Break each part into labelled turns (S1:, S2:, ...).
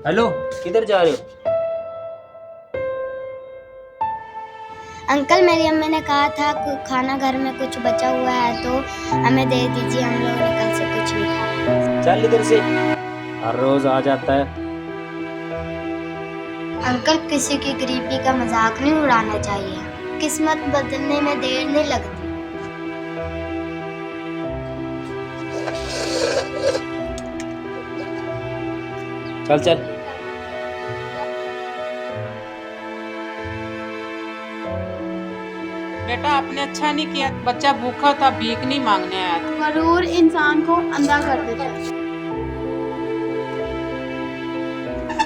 S1: Hello, किधर जा रहे हो?
S2: अंकल, मेरी अम्मी ने कहा था खाना घर में कुछ बचा हुआ है तो हमें दे दीजिए, हम लोगों ने कल से कुछ नहीं खाया।
S1: चल इधर से, हर रोज आ जाता है।
S2: अंकल, किसी की गरीबी का मजाक नहीं उड़ाना चाहिए। किस्मत बदलने में देर नहीं लगती।
S1: चल चल।
S3: बेटा आपने अच्छा नहीं किया, बच्चा भूखा था, भीख नहीं मांगने आया था।
S4: गरूर इंसान को अंधा कर देता है।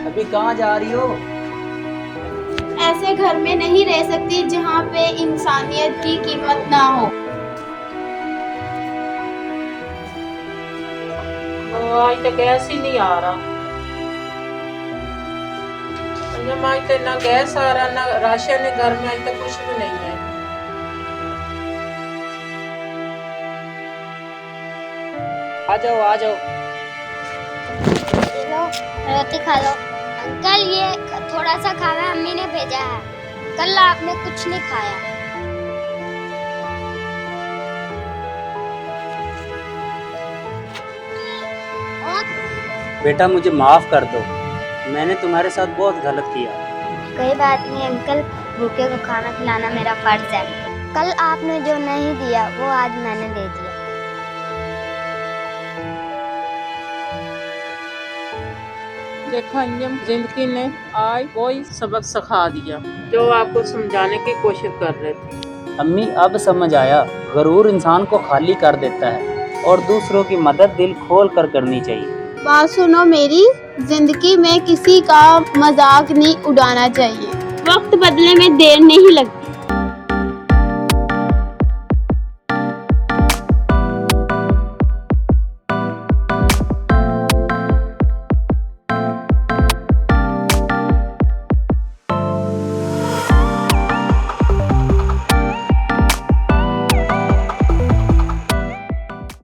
S1: अभी कहाँ जा रही हो?
S4: ऐसे घर में नहीं रह सकती जहाँ पे इंसानियत की कीमत ना हो।
S3: आज तक गैस ही नहीं आ रहा। जब आज तक ना गैस आ रहा ना राशन है घर में, आज तक कुछ भी नहीं है।
S1: आ जाओ आ जाओ।
S2: लो, रोटी खा लो। अंकल, ये थोड़ा सा खाना अम्मी ने भेजा है। कल आपने कुछ नहीं खाया।
S1: बेटा मुझे माफ कर दो, मैंने तुम्हारे साथ बहुत गलत किया।
S2: कोई बात नहीं अंकल, भूखे को खाना खिलाना मेरा फर्ज है। कल आपने जो नहीं दिया वो आज मैंने दे दिया।
S3: देखा अंजम, जिंदगी ने आज कोई सबक सिखा दिया जो आपको समझाने की कोशिश कर रहे थे।
S1: अम्मी अब समझ आया, गरूर इंसान को खाली कर देता है और दूसरों की मदद दिल खोल कर करनी चाहिए।
S4: बात सुनो मेरी, जिंदगी में किसी का मजाक नहीं उड़ाना चाहिए। वक्त बदलने में देर नहीं लगती।